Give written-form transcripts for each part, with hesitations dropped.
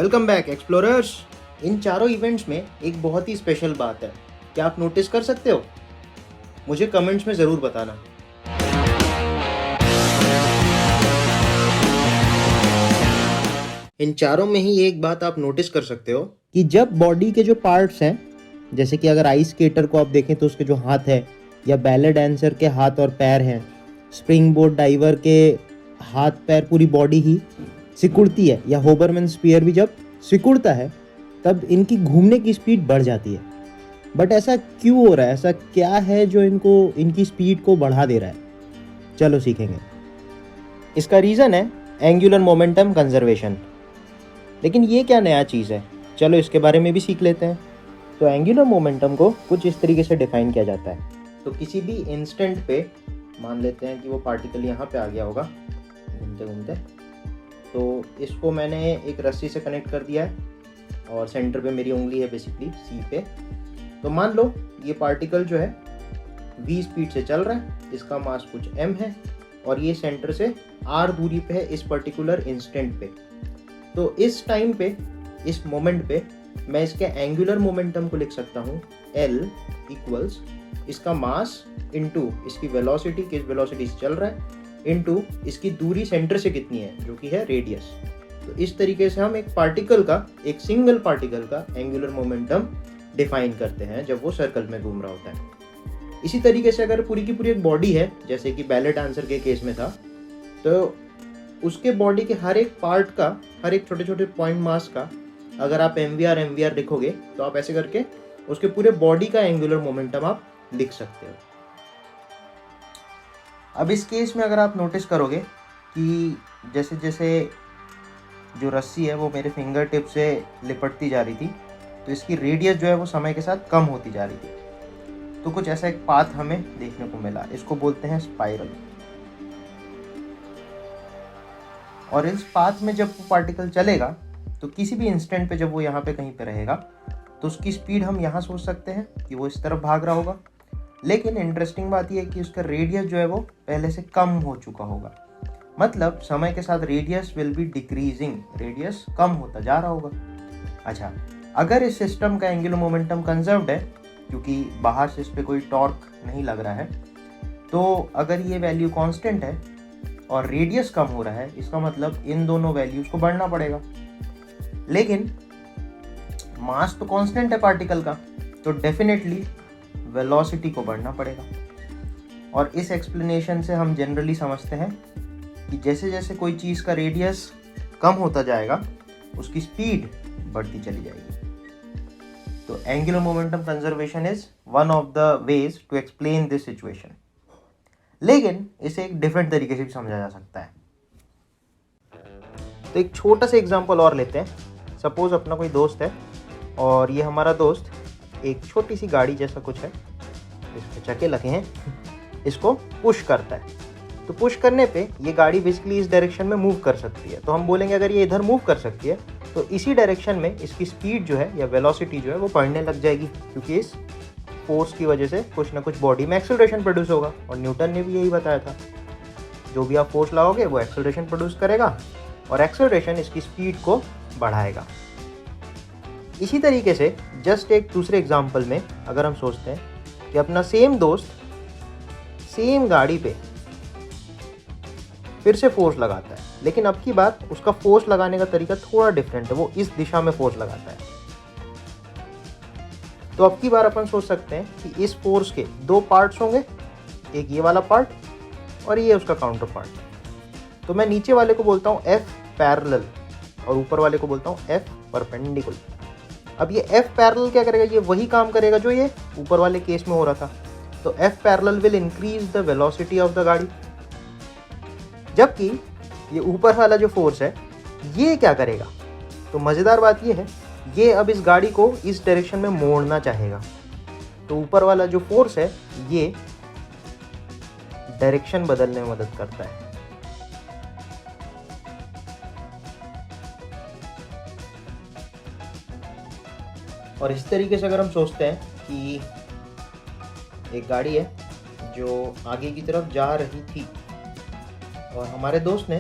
Welcome back explorers. इन चारों events में एक बहुत ही स्पेशल बात है, क्या आप नोटिस कर सकते हो? मुझे कमेंट्स में ज़रूर बताना। इन चारों में ही एक बात आप नोटिस कर सकते हो कि जब बॉडी के जो पार्ट्स हैं, जैसे कि अगर आइस स्केटर को आप देखें तो उसके जो हाथ है, या बैले डांसर के हाथ और पैर हैं, स्प्रिंग बोर्ड डाइवर के हाथ पैर पूरी बॉडी ही सिकुड़ती है, या होबरमैन स्पीयर भी जब सिकुड़ता है तब इनकी घूमने की स्पीड बढ़ जाती है। बट ऐसा क्यों हो रहा है? ऐसा क्या है जो इनकी स्पीड को बढ़ा दे रहा है? चलो सीखेंगे। इसका रीज़न है एंगुलर मोमेंटम कंजर्वेशन। लेकिन ये क्या नया चीज़ है? चलो इसके बारे में भी सीख लेते हैं। तो एंगुलर मोमेंटम को कुछ इस तरीके से डिफाइन किया जाता है। तो किसी भी इंस्टेंट पे मान लेते हैं कि वो पार्टिकल यहाँ पे आ गया होगा घूमते घूमते, तो इसको मैंने एक रस्सी से कनेक्ट कर दिया है और सेंटर पे मेरी उंगली है बेसिकली सी पे। तो मान लो ये पार्टिकल जो है v स्पीड से चल रहा है, इसका मास कुछ m है और ये सेंटर से r दूरी पे है इस पर्टिकुलर इंस्टेंट पे। तो इस टाइम पे, इस मोमेंट पे मैं इसके एंगुलर मोमेंटम को लिख सकता हूँ L इक्वल्स इसका मास इंटू इसकी वेलोसिटी, किस वेलोसिटी से चल रहा है, इंटू इसकी दूरी सेंटर से कितनी है जो कि है रेडियस। तो इस तरीके से हम एक पार्टिकल का, एक सिंगल पार्टिकल का एंगुलर मोमेंटम डिफाइन करते हैं जब वो सर्कल में घूम रहा होता है। इसी तरीके से अगर पूरी की पूरी एक बॉडी है, जैसे कि बैले डांसर के केस में था, तो उसके बॉडी के हर एक पार्ट का, हर एक छोटे छोटे पॉइंट मास का अगर आप mvr लिखोगे तो आप ऐसे करके उसके पूरे बॉडी का एंगुलर मोमेंटम आप लिख सकते हो। अब इस केस में अगर आप नोटिस करोगे कि जैसे जैसे जो रस्सी है वो मेरे फिंगर टिप से लिपटती जा रही थी, तो इसकी रेडियस जो है वो समय के साथ कम होती जा रही थी। तो कुछ ऐसा एक पाथ हमें देखने को मिला, इसको बोलते हैं स्पाइरल। और इस पाथ में जब वो पार्टिकल चलेगा तो किसी भी इंस्टेंट पे जब वो यहाँ पे कहीं पे रहेगा तो उसकी स्पीड हम यहाँ सोच सकते हैं कि वो इस तरफ भाग रहा होगा। लेकिन इंटरेस्टिंग बात यह है कि उसका रेडियस जो है वो पहले से कम हो चुका होगा। मतलब समय के साथ radius will be decreasing, radius कम होता जा रहा होगा। अच्छा, अगर इस सिस्टम का एंगुलर मोमेंटम कंजर्व्ड है, क्योंकि बाहर से इस पर कोई टॉर्क नहीं लग रहा है, तो अगर ये वैल्यू कांस्टेंट है और रेडियस कम हो रहा है, इसका मतलब इन दोनों वैल्यूज को बढ़ना पड़ेगा। लेकिन मास तो कांस्टेंट है पार्टिकल का, तो डेफिनेटली वेलोसिटी को बढ़ना पड़ेगा। और इस एक्सप्लेनेशन से हम जनरली समझते हैं कि जैसे जैसे कोई चीज़ का रेडियस कम होता जाएगा उसकी स्पीड बढ़ती चली जाएगी। तो angular momentum conservation is one of the ways to explain this situation. लेकिन इसे एक डिफरेंट तरीके से भी समझा जा सकता है। तो एक छोटा सा एग्जांपल और लेते हैं। सपोज अपना कोई दोस्त है और ये हमारा दोस्त एक छोटी सी गाड़ी जैसा कुछ है, इसके चक्के लगे हैं, इसको पुश करता है। तो पुश करने पे ये गाड़ी बेसिकली इस डायरेक्शन में मूव कर सकती है। तो हम बोलेंगे अगर ये इधर मूव कर सकती है तो इसी डायरेक्शन में इसकी स्पीड जो है या वेलोसिटी जो है वो बढ़ने लग जाएगी, क्योंकि इस फोर्स की वजह से कुछ ना कुछ बॉडी में एक्सेलरेशन प्रोड्यूस होगा। और न्यूटन ने भी यही बताया था, जो भी आप फोर्स लगाओगे वो एक्सेलरेशन प्रोड्यूस करेगा और एक्सेलरेशन इसकी स्पीड को बढ़ाएगा। इसी तरीके से जस्ट एक दूसरे एग्जाम्पल में अगर हम सोचते हैं कि अपना सेम दोस्त सेम गाड़ी पे फिर से फोर्स लगाता है, लेकिन अब की बात उसका फोर्स लगाने का तरीका थोड़ा डिफरेंट है, वो इस दिशा में फोर्स लगाता है। तो अब की बार अपन सोच सकते हैं कि इस फोर्स के दो पार्ट्स होंगे, एक ये वाला पार्ट और ये उसका काउंटर पार्ट। तो मैं नीचे वाले को बोलता हूँ F पैरेलल और ऊपर वाले को बोलता हूँ F परपेंडिकुलर। अब ये F पैरेलल क्या करेगा? ये वही काम करेगा जो ये ऊपर वाले केस में हो रहा था। तो F parallel will increase the velocity of the गाड़ी, जबकि ये ऊपर वाला जो फोर्स है ये क्या करेगा? तो मज़ेदार बात ये है, ये अब इस गाड़ी को इस डायरेक्शन में मोड़ना चाहेगा। तो ऊपर वाला जो फोर्स है ये डायरेक्शन बदलने में मदद करता है। और इस तरीके से अगर हम सोचते हैं कि एक गाड़ी है जो आगे की तरफ जा रही थी और हमारे दोस्त ने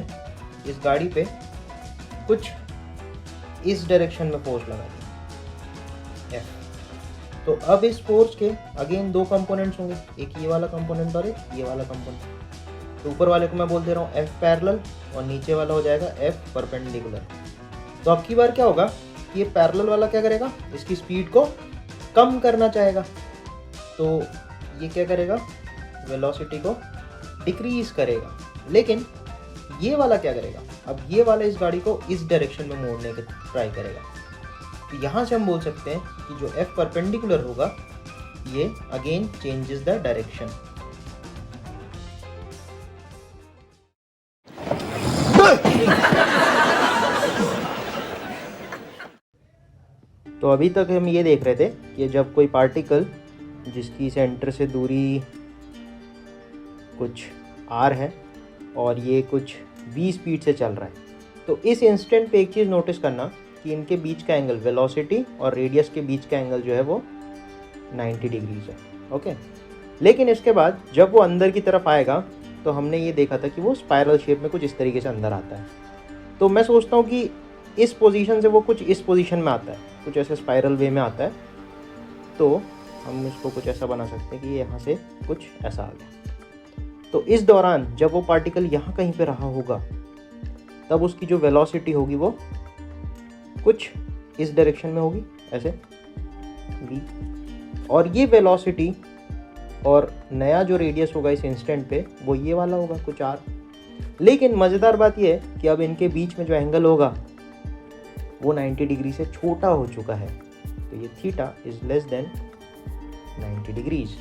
इस गाड़ी पे कुछ इस डायरेक्शन में फोर्स लगा दिया F। तो अब इस फोर्स के अगेन दो कंपोनेंट्स होंगे, एक ये वाला कंपोनेंट और एक ये वाला कंपोनेंट। तो ऊपर वाले को मैं बोल दे रहा हूँ F पैरेलल और नीचे वाला हो जाएगा F परपेंडिकुलर। तो अब की बार क्या होगा कि ये पैरेलल वाला क्या करेगा, इसकी स्पीड को कम करना चाहेगा, तो ये क्या करेगा, वेलोसिटी को डिक्रीज करेगा। लेकिन ये वाला क्या करेगा, अब ये वाला इस गाड़ी को इस डायरेक्शन में मोड़ने का ट्राई करेगा। तो यहाँ से हम बोल सकते हैं कि जो F परपेंडिकुलर होगा ये अगेन चेंजेस द डायरेक्शन। तो अभी तक हम ये देख रहे थे कि जब कोई पार्टिकल जिसकी सेंटर से दूरी कुछ r है और ये कुछ v स्पीड से चल रहा है, तो इस इंस्टेंट पे एक चीज़ नोटिस करना कि इनके बीच का एंगल, वेलोसिटी और रेडियस के बीच का एंगल जो है वो 90 डिग्रीज है। ओके, लेकिन इसके बाद जब वो अंदर की तरफ आएगा तो हमने ये देखा था कि वो स्पाइरल शेप में कुछ इस तरीके से अंदर आता है। तो मैं सोचता हूँ कि इस पोजीशन से वो कुछ इस पोजीशन में आता है, कुछ ऐसे स्पाइरल वे में आता है। तो हम इसको कुछ ऐसा बना सकते हैं कि यहाँ से कुछ ऐसा आ गया। तो इस दौरान जब वो पार्टिकल यहाँ कहीं पे रहा होगा तब उसकी जो वेलोसिटी होगी वो कुछ इस डायरेक्शन में होगी, ऐसे v। और ये वेलोसिटी और नया जो रेडियस होगा इस इंस्टेंट पे वो ये वाला होगा, कुछ r। लेकिन मज़ेदार बात ये है कि अब इनके बीच में जो एंगल होगा वो 90 डिग्री से छोटा हो चुका है। तो ये theta is less than 90 degrees.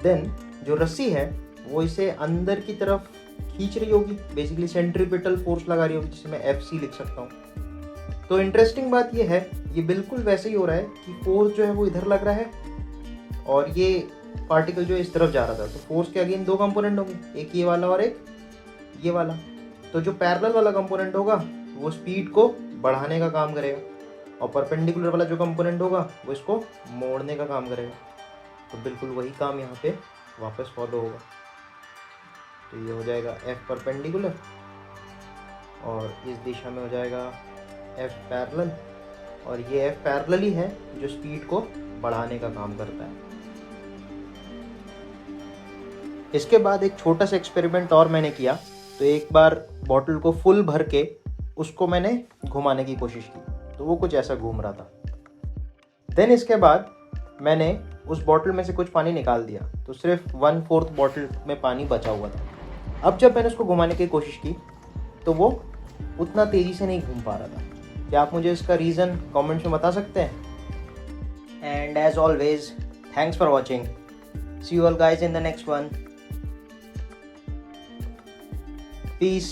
Then जो रस्सी है वो इसे अंदर की तरफ खींच रही होगी, बेसिकली सेंट्रीपिटल फोर्स लगा रही होगी, जिसे मैं FC लिख सकता हूँ। तो इंटरेस्टिंग बात ये है, ये बिल्कुल वैसे ही हो रहा है कि फोर्स जो है वो इधर लग रहा है और ये पार्टिकल जो इस तरफ जा रहा था। तो फोर्स के अगेन दो कंपोनेंट होंगे, एक ये वाला और एक ये वाला। तो जो पैरेलल वाला कंपोनेंट होगा वो स्पीड को बढ़ाने का काम करेगा और परपेंडिकुलर वाला जो कंपोनेंट होगा वो इसको मोड़ने का काम करेगा। तो बिल्कुल वही काम यहाँ पे वापस फॉलो होगा। तो ये हो जाएगा F परपेंडिकुलर और इस दिशा में हो जाएगा F पैरेलल, और ये F पैरेलल ही है जो स्पीड को बढ़ाने का काम करता है। इसके बाद एक छोटा सा एक्सपेरिमेंट और मैंने किया। तो एक बार बॉटल को फुल भर के उसको मैंने घुमाने की कोशिश की, तो वो कुछ ऐसा घूम रहा था। देन इसके बाद मैंने उस बॉटल में से कुछ पानी निकाल दिया, तो सिर्फ 1/4 बॉटल में पानी बचा हुआ था। अब जब मैंने उसको घुमाने की कोशिश की तो वो उतना तेज़ी से नहीं घूम पा रहा था। क्या आप मुझे इसका रीज़न कमेंट्स में बता सकते हैं? And as always, thanks for watching. See you all guys in the next one. Peace.